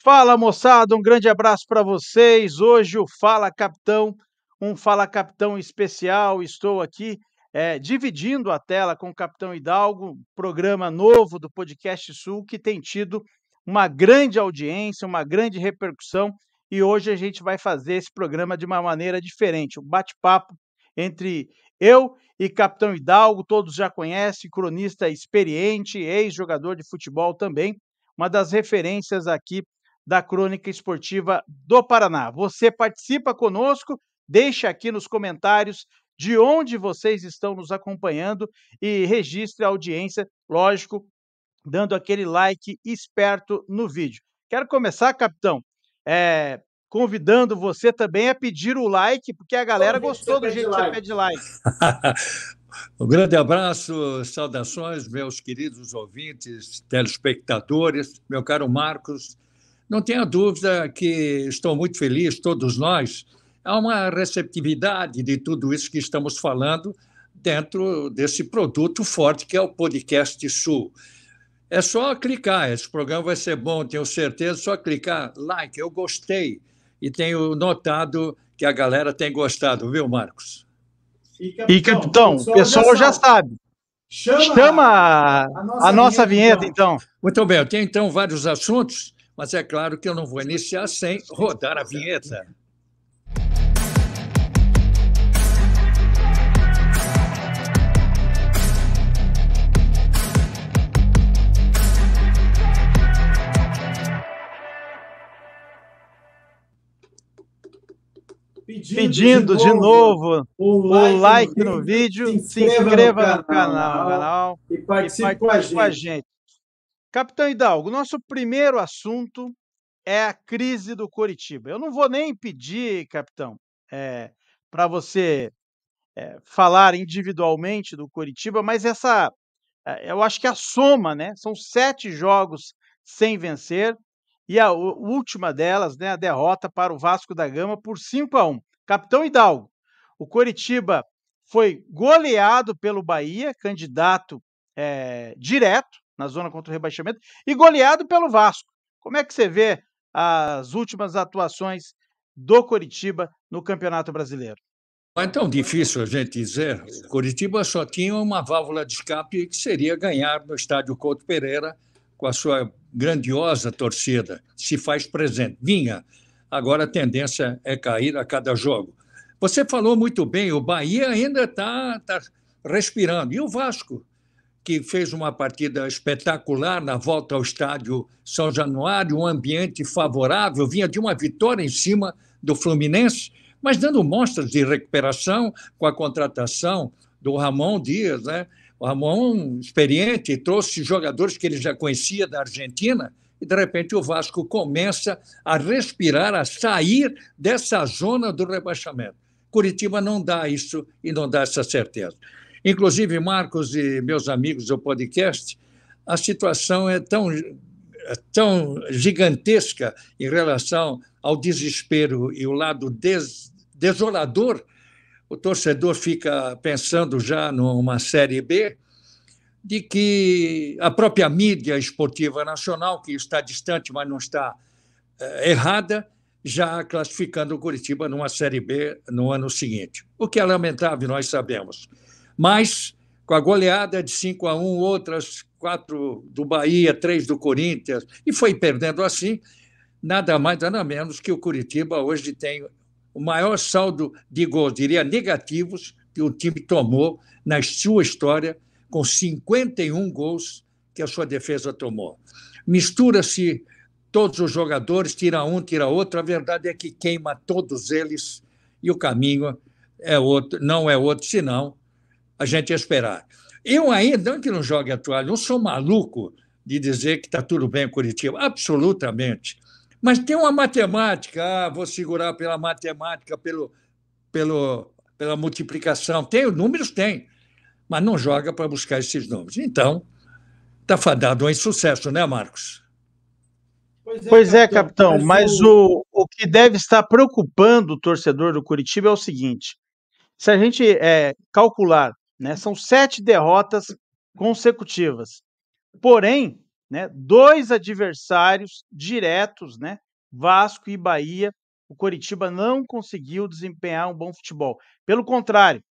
Fala moçada, um grande abraço para vocês. Hoje o Fala Capitão, um Fala Capitão especial. Estou aqui dividindo a tela com o Capitão Hidalgo, programa novo do Podcast Sul que tem tido uma grande audiência, uma grande repercussão. E hoje a gente vai fazer esse programa de uma maneira diferente, um bate-papo entre eu e Capitão Hidalgo. Todos já conhecem, cronista experiente, ex-jogador de futebol também, uma das referências aqui da Crônica Esportiva do Paraná. Você participa conosco, deixa aqui nos comentários de onde vocês estão nos acompanhando e registre a audiência, lógico, dando aquele like esperto no vídeo. Quero começar, capitão, convidando você também a pedir o like, porque a galera gostou do jeito que você pede like. Um grande abraço, saudações, meus queridos ouvintes, telespectadores, meu caro Marcos. Não tenha dúvida que estou muito feliz, todos nós. Há uma receptividade de tudo isso que estamos falando dentro desse produto forte que é o Podcast Sul. É só clicar, esse programa vai ser bom, tenho certeza, só clicar, like, eu gostei. E tenho notado que a galera tem gostado, viu, Marcos? E, capitão, o pessoal já sabe. Chama a nossa vinheta, então. Muito bem, eu tenho então vários assuntos, mas é claro que eu não vou iniciar sem rodar a vinheta. Pedindo de novo o like no vídeo, se inscreva no canal e participe com a gente. Capitão Hidalgo, nosso primeiro assunto é a crise do Coritiba. Eu não vou nem pedir, capitão, para você falar individualmente do Coritiba, mas eu acho que a soma, né? São 7 jogos sem vencer e a última delas, né, a derrota para o Vasco da Gama por 5-1. Capitão Hidalgo, o Coritiba foi goleado pelo Bahia, candidato direto na zona contra o rebaixamento, e goleado pelo Vasco. Como é que você vê as últimas atuações do Coritiba no Campeonato Brasileiro? É tão difícil a gente dizer. O Coritiba só tinha uma válvula de escape que seria ganhar no estádio Couto Pereira com a sua grandiosa torcida. Se faz presente. Vinha. Agora a tendência é cair a cada jogo. Você falou muito bem, o Bahia ainda está respirando. E o Vasco, que fez uma partida espetacular na volta ao estádio São Januário, um ambiente favorável, vinha de uma vitória em cima do Fluminense, mas dando mostras de recuperação com a contratação do Ramon Dias, né? O Ramon, experiente, trouxe jogadores que ele já conhecia da Argentina, e, de repente, o Vasco começa a respirar, a sair dessa zona do rebaixamento. Curitiba não dá isso e não dá essa certeza. Inclusive, Marcos e meus amigos do podcast, a situação é tão gigantesca em relação ao desespero e o lado desolador. O torcedor fica pensando já numa Série B, de que a própria mídia esportiva nacional, que está distante, mas não está errada, já classificando o Coritiba numa Série B no ano seguinte. O que é lamentável, nós sabemos. Mas, com a goleada de 5-1, outras 4 do Bahia, 3 do Corinthians, e foi perdendo assim, nada mais, nada menos que o Coritiba hoje tem o maior saldo de gols, diria negativos, que o time tomou na sua história, com 51 gols que a sua defesa tomou. Mistura-se todos os jogadores, tira um, tira outro, a verdade é que queima todos eles e o caminho é outro, não é outro, senão a gente esperar. Eu ainda, não que não jogue a toalha, não sou maluco de dizer que está tudo bem com Curitiba, absolutamente. Mas tem uma matemática, vou segurar pela matemática, pela multiplicação. Tem, números tem, mas não joga para buscar esses números. Então, está fadado ao insucesso, né, Marcos? Pois é, capitão, mas o que deve estar preocupando o torcedor do Coritiba é o seguinte: se a gente calcular, né, são 7 derrotas consecutivas. Porém, né, 2 adversários diretos, né, Vasco e Bahia, o Coritiba não conseguiu desempenhar um bom futebol. Pelo contrário,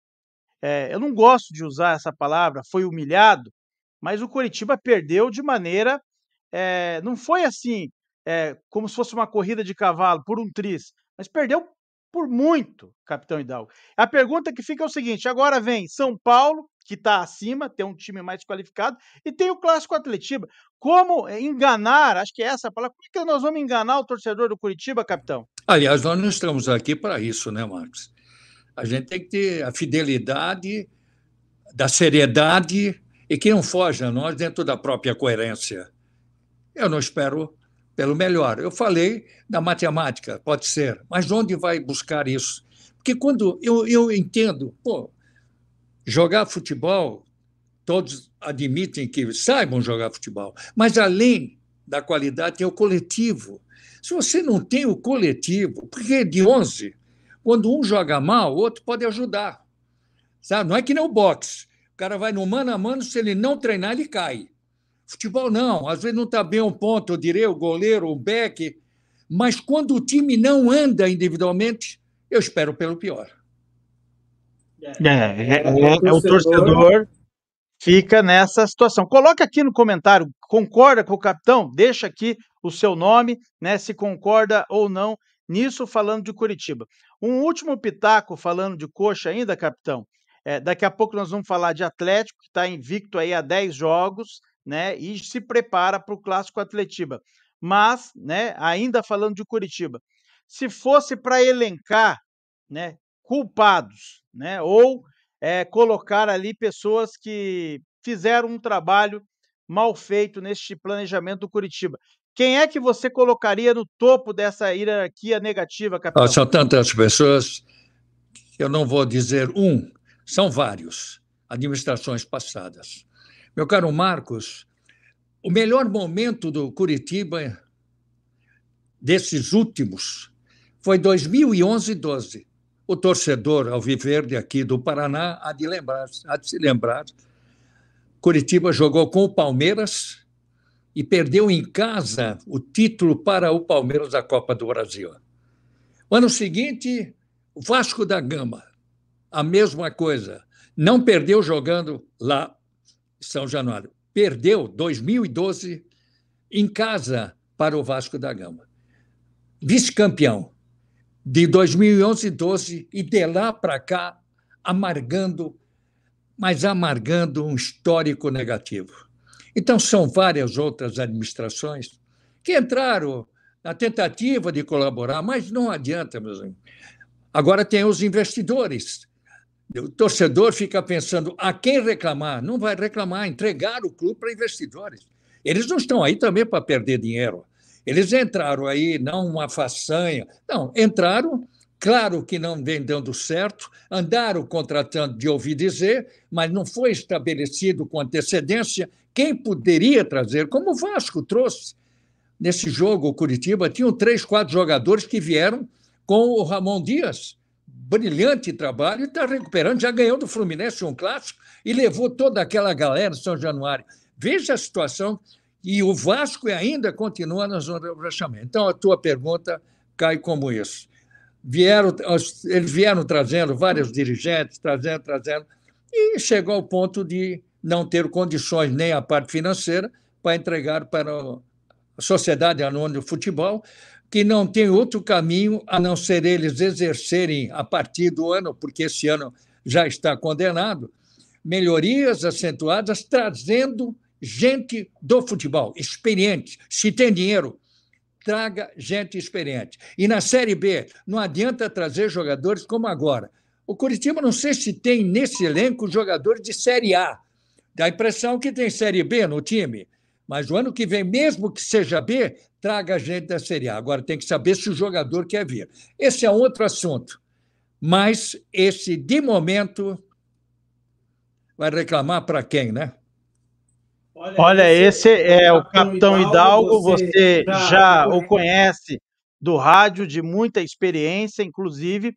eu não gosto de usar essa palavra, foi humilhado, mas o Coritiba perdeu de maneira, não foi assim, como se fosse uma corrida de cavalo por um triz, mas perdeu por muito, capitão Hidalgo. A pergunta que fica é o seguinte: agora vem São Paulo, que está acima, tem um time mais qualificado, e tem o Clássico Atletiba. Como enganar, acho que é essa a palavra, como é que nós vamos enganar o torcedor do Coritiba, capitão? Aliás, nós não estamos aqui para isso, né, Marcos? A gente tem que ter a fidelidade, da seriedade e que não foge a nós dentro da própria coerência. Eu não espero pelo melhor. Eu falei da matemática, pode ser, mas onde vai buscar isso? Porque quando eu entendo, pô, jogar futebol, todos admitem que saibam jogar futebol, mas além da qualidade tem o coletivo. Se você não tem o coletivo, porque de 11, quando um joga mal, o outro pode ajudar. Sabe? Não é que nem o boxe. O cara vai no mano a mano, se ele não treinar, ele cai. Futebol não, às vezes não está bem um ponto, eu diria, o goleiro, o back, mas quando o time não anda individualmente, eu espero pelo pior. O torcedor fica nessa situação. Coloca aqui no comentário, concorda com o capitão? Deixa aqui o seu nome, né, se concorda ou não nisso, falando de Curitiba. Um último pitaco falando de Coxa ainda, capitão. Daqui a pouco nós vamos falar de Atlético, que está invicto aí a 10 jogos, né, e se prepara para o Clássico Atletiba. Mas, né, ainda falando de Curitiba, se fosse para elencar, né, culpados, né, ou colocar ali pessoas que fizeram um trabalho mal feito neste planejamento do Curitiba. Quem é que você colocaria no topo dessa hierarquia negativa, capitão? São tantas pessoas, eu não vou dizer um, são vários, administrações passadas. Meu caro Marcos, o melhor momento do Curitiba, desses últimos, foi 2011 e 12. O torcedor alviverde aqui do Paraná há de se lembrar. Curitiba jogou com o Palmeiras e perdeu em casa o título para o Palmeiras da Copa do Brasil. O ano seguinte, o Vasco da Gama, a mesma coisa. Não perdeu jogando lá em São Januário. Perdeu 2012 em casa para o Vasco da Gama. Vice-campeão de 2011 e 12 e de lá para cá amargando, mas amargando um histórico negativo. Então, são várias outras administrações que entraram na tentativa de colaborar, mas não adianta, meus amigos. Agora tem os investidores. O torcedor fica pensando a quem reclamar. Não vai reclamar, entregar o clube para investidores. Eles não estão aí também para perder dinheiro. Eles entraram aí, não uma façanha. Não, entraram, claro que não vem dando certo, andaram contratando de ouvir dizer, mas não foi estabelecido com antecedência quem poderia trazer, como o Vasco trouxe. Nesse jogo, o Curitiba tinham 3, 4 jogadores que vieram com o Ramon Dias. Brilhante trabalho, e está recuperando, já ganhou do Fluminense um clássico e levou toda aquela galera de São Januário. Veja a situação, e o Vasco ainda continua na zona de rebaixamento. Então, a tua pergunta cai como isso. Eles vieram trazendo vários dirigentes, trazendo, e chegou ao ponto de não ter condições, nem a parte financeira, para entregar para a Sociedade Anônima de Futebol, que não tem outro caminho a não ser eles exercerem, a partir do ano, porque esse ano já está condenado, melhorias acentuadas, trazendo gente do futebol, experiente. Se tem dinheiro, traga gente experiente. E na Série B, não adianta trazer jogadores como agora. O Curitiba, não sei se tem nesse elenco jogadores de Série A. Dá a impressão que tem Série B no time. Mas o ano que vem, mesmo que seja B, traga gente da Série A. Agora tem que saber se o jogador quer vir. Esse é outro assunto. Mas esse, de momento, vai reclamar para quem, né? Olha, esse é o capitão Hidalgo, você já o conhece do rádio, de muita experiência, inclusive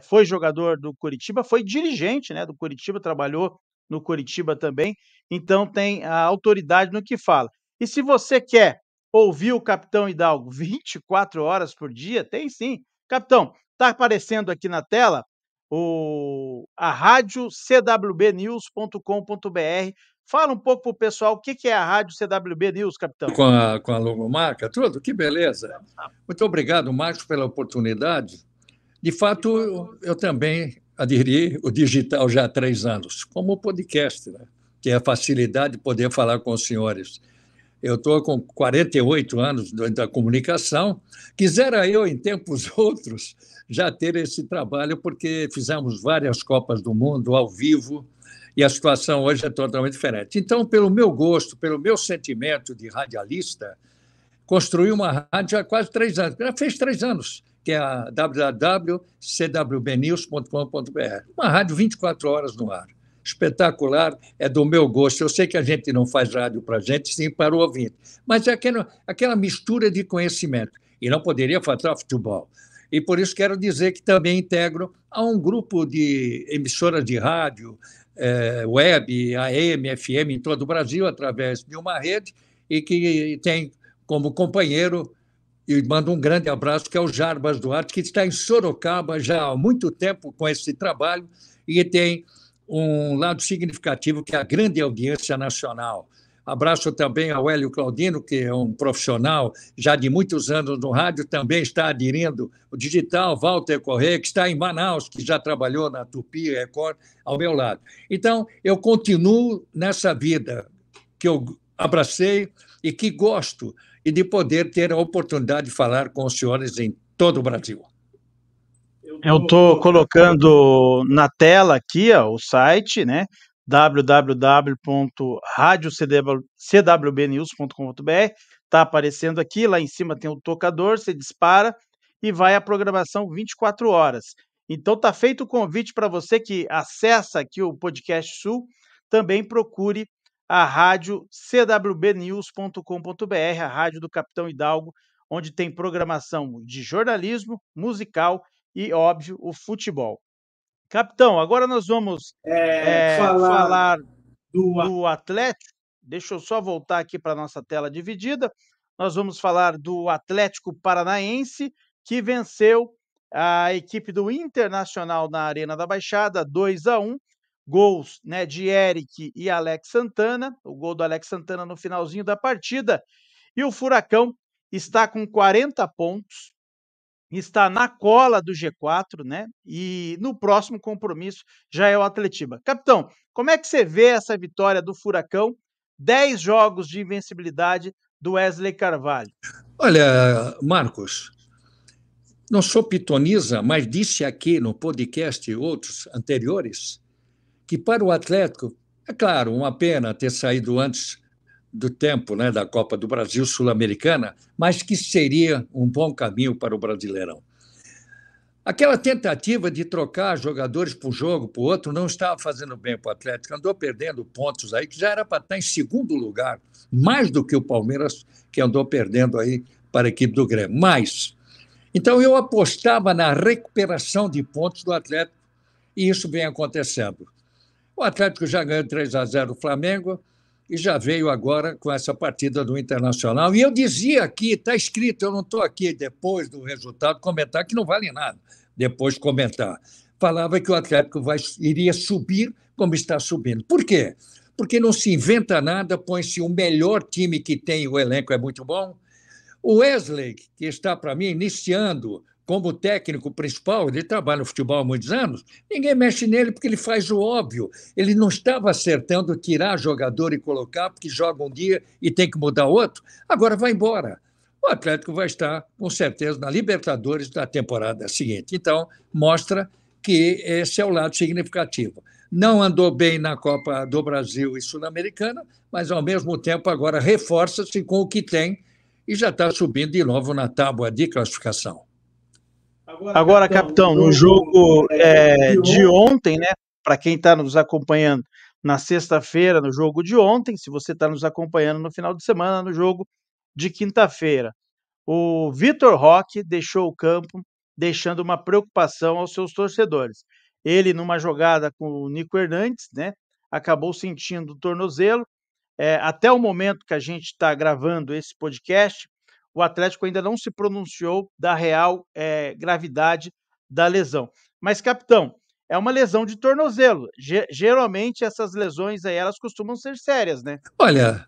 foi jogador do Curitiba, foi dirigente, né, do Curitiba, trabalhou no Curitiba também, então tem a autoridade no que fala. E se você quer ouvir o Capitão Hidalgo 24 horas por dia, tem sim. Capitão, está aparecendo aqui na tela a rádio cwbnews.com.br. Fala um pouco para o pessoal o que que é a rádio CWB News, capitão. Com a logomarca, tudo, que beleza. Muito obrigado, Marcos, pela oportunidade. De fato, eu também aderi o digital já há 3 anos, como podcast, né? Que é a facilidade de poder falar com os senhores. Eu estou com 48 anos da comunicação. Quisera eu, em tempos outros, já ter esse trabalho, porque fizemos várias Copas do Mundo ao vivo e a situação hoje é totalmente diferente. Então, pelo meu gosto, pelo meu sentimento de radialista, construí uma rádio há quase 3 anos. Já fez 3 anos, que é a www.cwbnews.com.br. Uma rádio 24 horas no ar. Espetacular, é do meu gosto. Eu sei que a gente não faz rádio para a gente, sim para o ouvinte, mas é aquela mistura de conhecimento. E não poderia faltar futebol. E por isso quero dizer que também integro a um grupo de emissoras de rádio, web, AM, FM em todo o Brasil, através de uma rede, e que tem como companheiro, e mando um grande abraço, que é o Jarbas Duarte, que está em Sorocaba já há muito tempo com esse trabalho e tem um lado significativo, que é a grande audiência nacional. Abraço também ao Hélio Claudino, que é um profissional já de muitos anos no rádio, também está aderindo o digital, Walter Corrêa, que está em Manaus, que já trabalhou na Tupi Record, ao meu lado. Então, eu continuo nessa vida que eu abracei e que gosto, e de poder ter a oportunidade de falar com os senhores em todo o Brasil. Eu estou colocando na tela aqui, ó, o site, né? www.radiocwbnews.com.br. Está aparecendo aqui, lá em cima tem o tocador, você dispara e vai a programação 24 horas. Então tá feito o convite para você que acessa aqui o Podcast Sul, também procure a rádio cwbnews.com.br, a rádio do Capitão Hidalgo, onde tem programação de jornalismo, musical e, óbvio, o futebol. Capitão, agora nós vamos falar do Atlético. Deixa eu só voltar aqui para a nossa tela dividida. Nós vamos falar do Atlético Paranaense, que venceu a equipe do Internacional na Arena da Baixada, 2-1. Gols, né, de Eric e Alex Santana, o gol do Alex Santana no finalzinho da partida. E o Furacão está com 40 pontos, está na cola do G4, né? E no próximo compromisso já é o Atletiba. Capitão, como é que você vê essa vitória do Furacão? 10 jogos de invencibilidade do Wesley Carvalho. Olha, Marcos, não sou pitoniza, mas disse aqui no podcast e outros anteriores que para o Atlético, é claro, uma pena ter saído antes do tempo, né, da Copa do Brasil Sul-Americana, mas que seria um bom caminho para o Brasileirão. Aquela tentativa de trocar jogadores para um jogo, para o outro, não estava fazendo bem para o Atlético. Andou perdendo pontos aí, que já era para estar em segundo lugar, mais do que o Palmeiras, que andou perdendo aí para a equipe do Grêmio. Mais. Então, eu apostava na recuperação de pontos do Atlético, e isso vem acontecendo. O Atlético já ganhou 3-0 do Flamengo e já veio agora com essa partida do Internacional. E eu dizia aqui, está escrito, eu não estou aqui depois do resultado comentar, que não vale nada depois comentar. Falava que o Atlético iria subir como está subindo. Por quê? Porque não se inventa nada, põe-se o melhor time que tem, o elenco é muito bom. O Wesley, que está, para mim, iniciando como técnico principal, ele trabalha no futebol há muitos anos, ninguém mexe nele porque ele faz o óbvio. Ele não estava acertando tirar jogador e colocar, porque joga um dia e tem que mudar outro. Agora vai embora. O Atlético vai estar, com certeza, na Libertadores da temporada seguinte. Então, mostra que esse é o lado significativo. Não andou bem na Copa do Brasil e Sul-Americana, mas, ao mesmo tempo, agora reforça-se com o que tem e já está subindo de novo na tábua de classificação. Agora, capitão, no jogo de ontem, né? Para quem está nos acompanhando na sexta-feira, no jogo de ontem, se você está nos acompanhando no final de semana, no jogo de quinta-feira, o Vitor Roque deixou o campo, deixando uma preocupação aos seus torcedores. Ele, numa jogada com o Nico Hernandes, né? Acabou sentindo o tornozelo, até o momento que a gente está gravando esse podcast, o Atlético ainda não se pronunciou da real, gravidade da lesão. Mas, capitão, é uma lesão de tornozelo. Geralmente essas lesões aí, elas costumam ser sérias, né? Olha,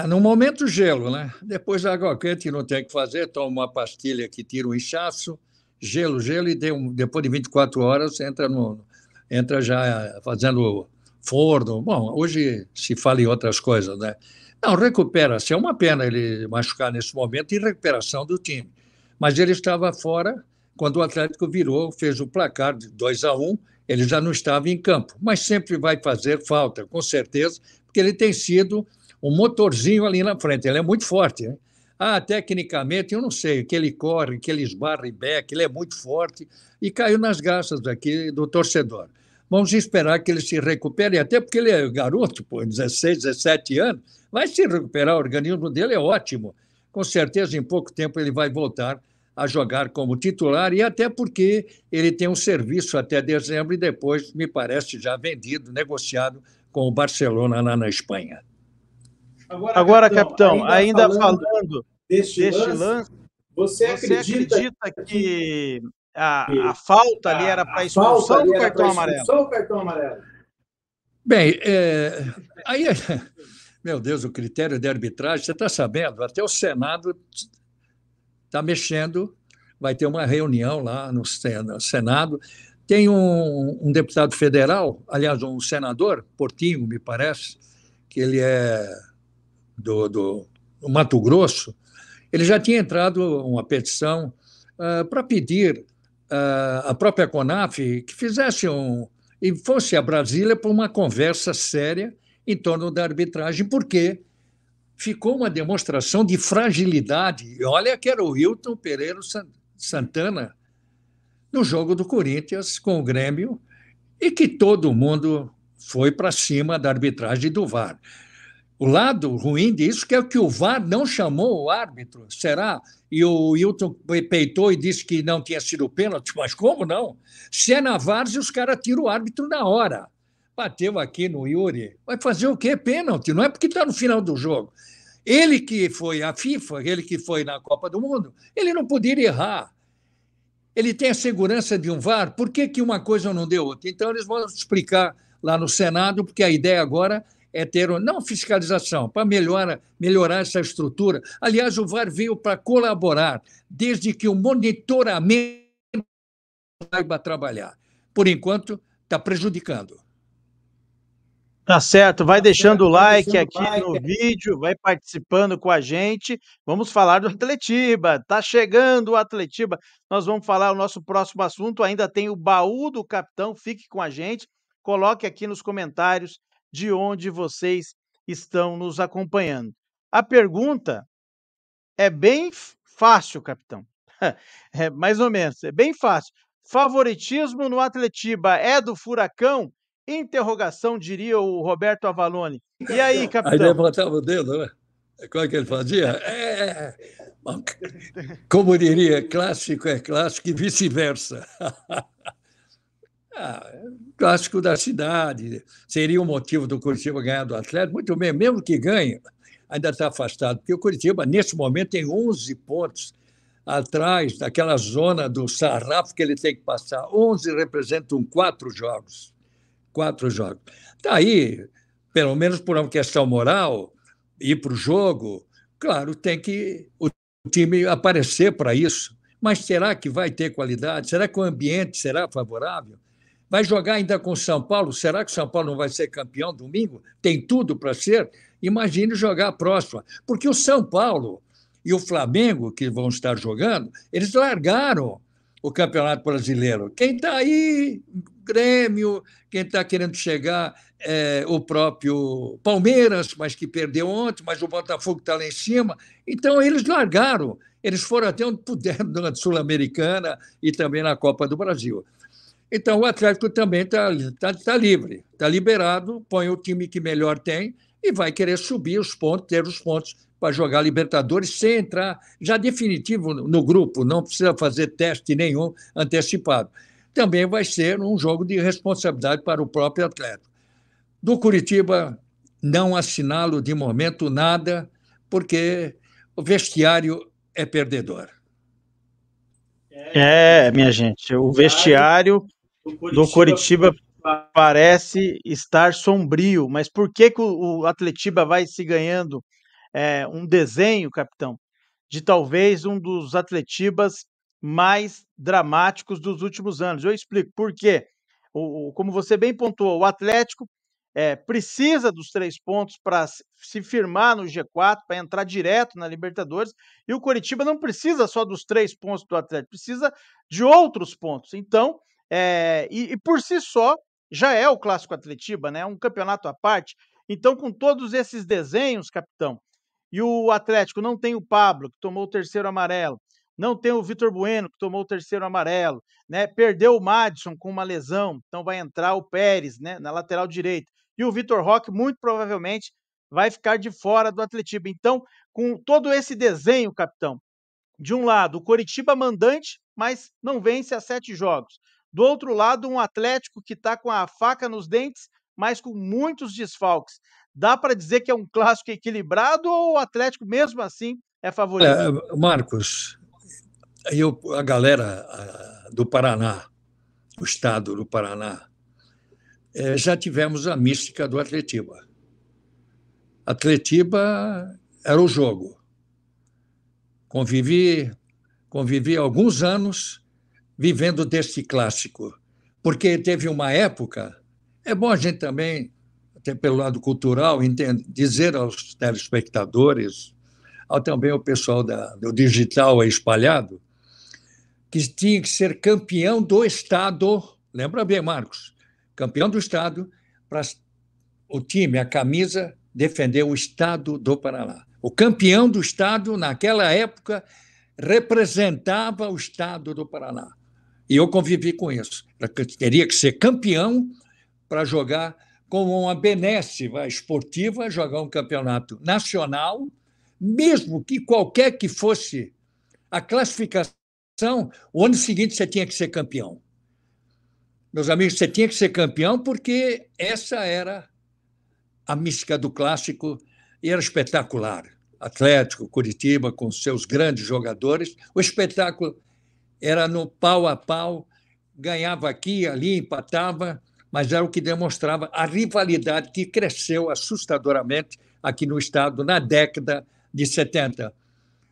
no momento gelo, né? Depois a água quente não tem o que fazer, toma uma pastilha que tira o inchaço, gelo, e depois de 24 horas entra já fazendo forno. Bom, hoje se fala em outras coisas, né? Não, recupera-se. É uma pena ele machucar nesse momento e recuperação do time. Mas ele estava fora quando o Atlético virou, fez o placar de 2-1, ele já não estava em campo. Mas sempre vai fazer falta, com certeza, porque ele tem sido um motorzinho ali na frente. Ele é muito forte, né? Tecnicamente, eu não sei, que ele corre, que ele esbarra e beca, ele é muito forte e caiu nas graças aqui do torcedor. Vamos esperar que ele se recupere, até porque ele é garoto, pô, 16, 17 anos, vai se recuperar, o organismo dele é ótimo. Com certeza, em pouco tempo, ele vai voltar a jogar como titular, e até porque ele tem um serviço até dezembro e depois, me parece, já vendido, negociado com o Barcelona lá na Espanha. Agora, capitão, ainda falando deste deste lance, lance, você você acredita acredita que a falta ali era para a expulsão falta ou era cartão para amarelo? expulsão ou cartão amarelo? Bem, aí, meu Deus, o critério de arbitragem, você está sabendo, até o Senado está mexendo, vai ter uma reunião lá no Senado. Tem um deputado federal, aliás, um senador, Portinho, me parece, que ele é do Mato Grosso. Ele já tinha entrado uma petição para pedir à própria CONAF que fizesse e fosse a Brasília para uma conversa séria em torno da arbitragem, porque ficou uma demonstração de fragilidade. E olha que era o Wilton Pereira Santana no jogo do Corinthians com o Grêmio, e que todo mundo foi para cima da arbitragem do VAR. O lado ruim disso é que o VAR não chamou o árbitro, será? E o Wilton peitou e disse que não tinha sido pênalti, mas como não? Se é na várzea, os caras tiram o árbitro na hora. Bateu aqui no Yuri. Vai fazer o quê? Pênalti, não é porque está no final do jogo. Ele que foi à FIFA, ele que foi na Copa do Mundo, ele não poderia errar. Ele tem a segurança de um VAR, por que uma coisa não deu outra? Então, eles vão explicar lá no Senado, porque a ideia agora é ter, não fiscalização, para melhorar essa estrutura. Aliás, o VAR veio para colaborar, desde que o monitoramento saiba trabalhar. Por enquanto, está prejudicando. Tá certo, vai deixando o like aqui no vídeo, vai participando com a gente. Vamos falar do Atletiba. Tá chegando o Atletiba. Nós vamos falar o nosso próximo assunto. Ainda tem o baú do capitão. Fique com a gente. Coloque aqui nos comentários de onde vocês estão nos acompanhando. A pergunta é bem fácil, capitão. É mais ou menos, é bem fácil. Favoritismo no Atletiba é do Furacão? Interrogação, diria o Roberto Avalone. E aí, Aí capitão? levantava o dedo, né? Como é que ele fazia? Como diria, clássico é clássico e vice-versa. Clássico da cidade. Seria o motivo do Curitiba ganhar do Atlético? Muito bem, mesmo que ganhe, ainda está afastado, porque o Curitiba, nesse momento, tem 11 pontos atrás daquela zona do sarrafo que ele tem que passar. 11 representam 4 jogos. 4 jogos. Está aí, pelo menos por uma questão moral, ir para o jogo, claro, tem que o time aparecer para isso. Mas será que vai ter qualidade? Será que o ambiente será favorável? Vai jogar ainda com o São Paulo? Será que o São Paulo não vai ser campeão domingo? Tem tudo para ser? Imagine jogar a próxima. Porque o São Paulo e o Flamengo, que vão estar jogando, eles largaram o Campeonato Brasileiro. Quem está aí, Grêmio, quem está querendo chegar é o próprio Palmeiras, mas que perdeu ontem, mas o Botafogo está lá em cima. Então, eles largaram. Eles foram até onde puderam na Sul-Americana e também na Copa do Brasil. Então, o Atlético também está livre, está liberado, põe o time que melhor tem e vai querer subir os pontos, ter os pontos para jogar Libertadores sem entrar já definitivo no grupo, não precisa fazer teste nenhum antecipado. Também vai ser um jogo de responsabilidade para o próprio Atlético. Do Curitiba, não assinalo de momento nada, porque o vestiário é perdedor. Minha gente, o vestiário do Coritiba parece estar sombrio, mas por que que o Atletiba vai se ganhando um desenho, capitão, de talvez um dos Atletibas mais dramáticos dos últimos anos? Eu explico por quê. Como você bem pontuou, o Atlético precisa dos 3 pontos para se firmar no G4, para entrar direto na Libertadores, e o Coritiba não precisa só dos 3 pontos do Atlético, precisa de outros pontos. Então, e por si só, já é o Clássico Atletiba, né? É um campeonato à parte. Então, com todos esses desenhos, capitão, e o Atlético não tem o Pablo, que tomou o terceiro amarelo, não tem o Vitor Bueno, que tomou o terceiro amarelo, né? Perdeu o Madison com uma lesão, então vai entrar o Pérez, né, na lateral direita. E o Vitor Roque, muito provavelmente, vai ficar de fora do Atletiba. Então, com todo esse desenho, capitão, de um lado, o Coritiba mandante, mas não vence há 7 jogos. Do outro lado, um Atlético que está com a faca nos dentes, mas com muitos desfalques. Dá para dizer que é um clássico equilibrado ou o Atlético, mesmo assim, é favorito? Marcos, a galera do Paraná, o estado do Paraná, já tivemos a mística do Atletiba. Atletiba era o jogo. Convivi alguns anos vivendo deste clássico, porque teve uma época, é bom a gente também, até pelo lado cultural, dizer aos telespectadores, ao também ao pessoal do digital espalhado, que tinha que ser campeão do Estado, lembra bem, Marcos, campeão do Estado, para o time, a camisa, defender o Estado do Paraná. O campeão do Estado, naquela época, representava o Estado do Paraná. E eu convivi com isso. Teria que ser campeão para jogar como uma benesse esportiva, jogar um campeonato nacional, mesmo que qualquer que fosse a classificação, o ano seguinte você tinha que ser campeão. Meus amigos, você tinha que ser campeão porque essa era a mística do clássico e era espetacular. Atlético, Coritiba, com seus grandes jogadores, o espetáculo era no pau a pau, ganhava aqui, ali, empatava, mas era o que demonstrava a rivalidade que cresceu assustadoramente aqui no estado na década de 70.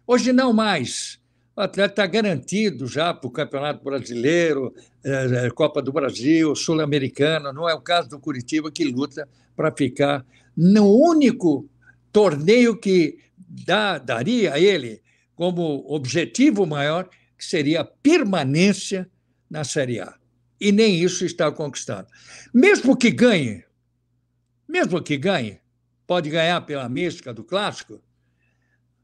Hoje não mais. O atleta está garantido já para o Campeonato Brasileiro, Copa do Brasil, Sul-Americana. Não é o caso do Coritiba, que luta para ficar no único torneio que daria a ele como objetivo maior, que seria a permanência na Série A. E nem isso está conquistando. Mesmo que ganhe, pode ganhar pela mística do clássico,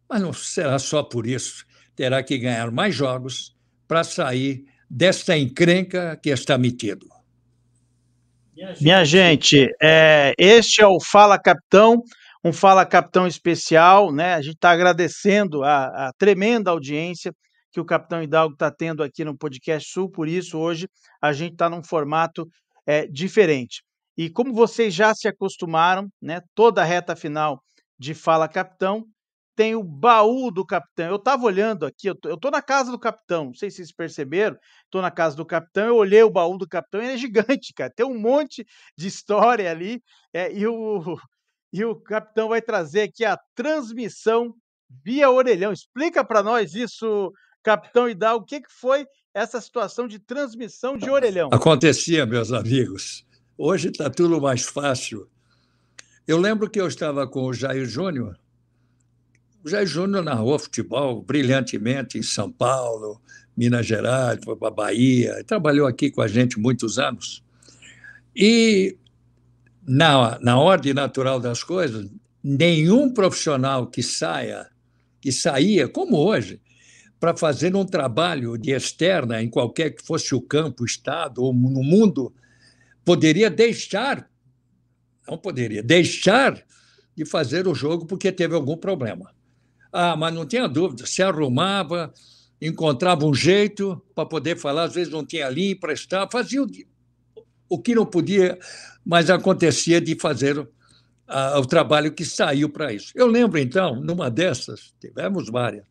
mas não será só por isso. Terá que ganhar mais jogos para sair desta encrenca que está metido. Minha gente, este é o Fala Capitão, um Fala Capitão especial, né? A gente está agradecendo a tremenda audiência que o Capitão Hidalgo está tendo aqui no Podcast Sul, por isso hoje a gente está num formato diferente. E como vocês já se acostumaram, né? Toda a reta final de Fala Capitão tem o baú do capitão. Eu estava olhando aqui, eu tô na casa do capitão, não sei se vocês perceberam, estou na casa do capitão, eu olhei o baú do capitão e ele é gigante, cara. Tem um monte de história ali, e o capitão vai trazer aqui a transmissão via orelhão. Explica para nós isso, capitão Hidalgo, o que foi essa situação de transmissão de orelhão? Acontecia, meus amigos. Hoje está tudo mais fácil. Eu lembro que eu estava com o Jair Júnior. O Jair Júnior narrou futebol brilhantemente em São Paulo, Minas Gerais, foi para a Bahia, trabalhou aqui com a gente muitos anos. E, na ordem natural das coisas, nenhum profissional que saía, como hoje, para fazer um trabalho de externa em qualquer que fosse o campo, o estado ou no mundo, não poderia deixar de fazer o jogo porque teve algum problema. Mas não tinha dúvida, se arrumava, encontrava um jeito para poder falar, às vezes não tinha linha, emprestava, fazia o que não podia, mas acontecia de fazer o trabalho que saiu para isso. Eu lembro, então, numa dessas, tivemos várias.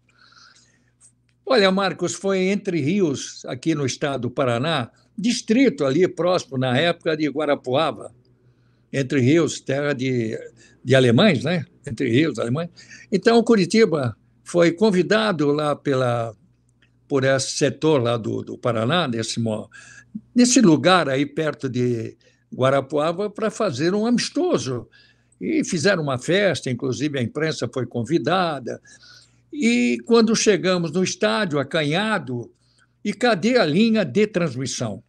Olha, Marcos, foi Entre Rios, aqui no estado do Paraná, distrito ali próximo, na época de Guarapuava, Entre Rios, terra de alemães, né? Entre Rios, alemães. Então, Curitiba foi convidado lá por esse setor lá do Paraná, nesse lugar aí perto de Guarapuava, para fazer um amistoso. E fizeram uma festa, inclusive a imprensa foi convidada. E quando chegamos no estádio, acanhado, e cadê a linha de transmissão?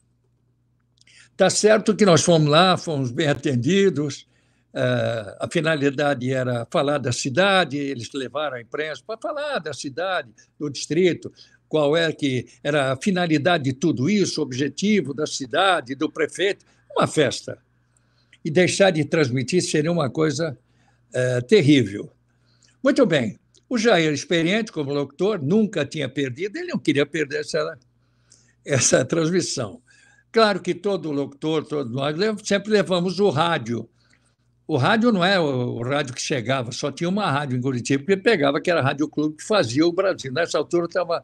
Tá certo que nós fomos lá, fomos bem atendidos, a finalidade era falar da cidade, eles levaram a imprensa para falar da cidade, do distrito, qual é que era a finalidade de tudo isso, o objetivo da cidade, do prefeito, uma festa. E deixar de transmitir seria uma coisa terrível. Muito bem, o Jair, experiente como locutor, nunca tinha perdido, ele não queria perder essa transmissão. Claro que todo locutor, todos nós, sempre levamos o rádio. O rádio não é o rádio que chegava, só tinha uma rádio em Curitiba que pegava, que era a Rádio Clube, que fazia o Brasil. Nessa altura eu estava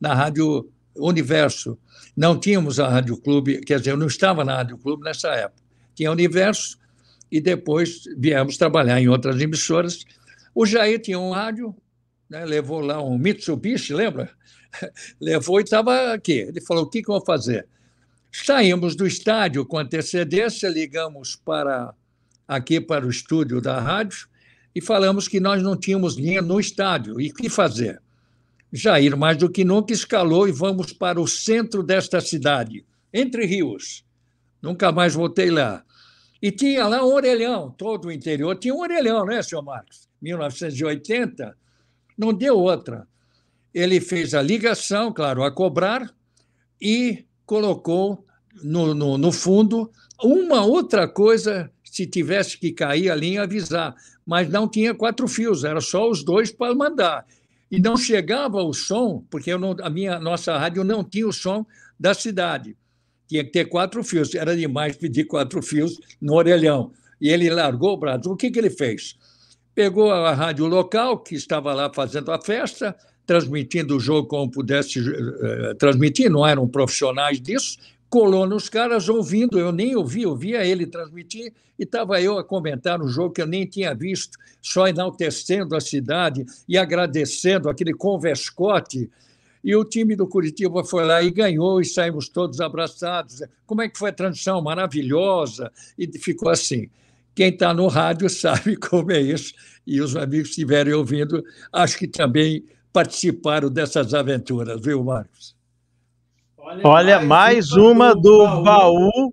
na Rádio Universo. Não tínhamos a Rádio Clube, quer dizer, eu não estava na Rádio Clube nessa época. Tinha Universo e depois viemos trabalhar em outras emissoras. O Jair tinha um rádio, né, levou lá um Mitsubishi, lembra? Levou e estava aqui. Ele falou, o que eu vou fazer? Saímos do estádio com antecedência, ligamos aqui para o estúdio da rádio e falamos que nós não tínhamos linha no estádio. E o que fazer? Jair, mais do que nunca, escalou e vamos para o centro desta cidade, Entre Rios. Nunca mais voltei lá. E tinha lá um orelhão, todo o interior tinha um orelhão, né, senhor Marcos? 1980, não deu outra. Ele fez a ligação, claro, a cobrar, e colocou no fundo uma outra coisa, se tivesse que cair a linha, avisar. Mas não tinha 4 fios, era só os 2 para mandar. E não chegava o som, porque nossa rádio não tinha o som da cidade. Tinha que ter 4 fios. Era demais pedir 4 fios no orelhão. E ele largou o braço. O que ele fez? Pegou a rádio local, que estava lá fazendo a festa, transmitindo o jogo como pudesse transmitir, não eram profissionais disso, colou nos caras ouvindo, eu nem ouvia ele transmitir, e estava eu a comentar um jogo que eu nem tinha visto, só enaltecendo a cidade e agradecendo aquele converscote. E o time do Curitiba foi lá e ganhou, e saímos todos abraçados. Como é que foi a transmissão? Maravilhosa. E ficou assim. Quem está no rádio sabe como é isso, e os amigos que estiverem ouvindo, acho que também participaram dessas aventuras, viu, Marcos? Olha, mais uma do baú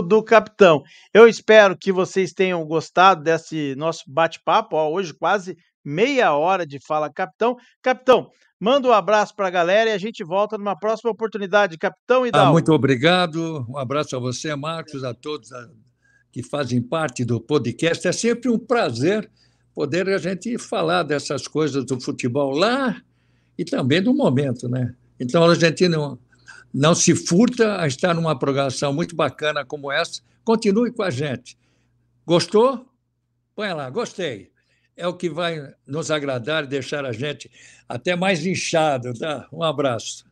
do capitão. Eu espero que vocês tenham gostado desse nosso bate-papo. Hoje quase meia hora de Fala Capitão. Capitão, manda um abraço para a galera e a gente volta numa próxima oportunidade. Capitão Hidalgo. Muito obrigado. Um abraço a você, Marcos, a todos que fazem parte do podcast. É sempre um prazer poder a gente falar dessas coisas do futebol lá e também do momento, né? Então, a gente não se furta a estar numa programação muito bacana como essa. Continue com a gente. Gostou? Põe lá, gostei. É o que vai nos agradar e deixar a gente até mais inchado, tá? Um abraço.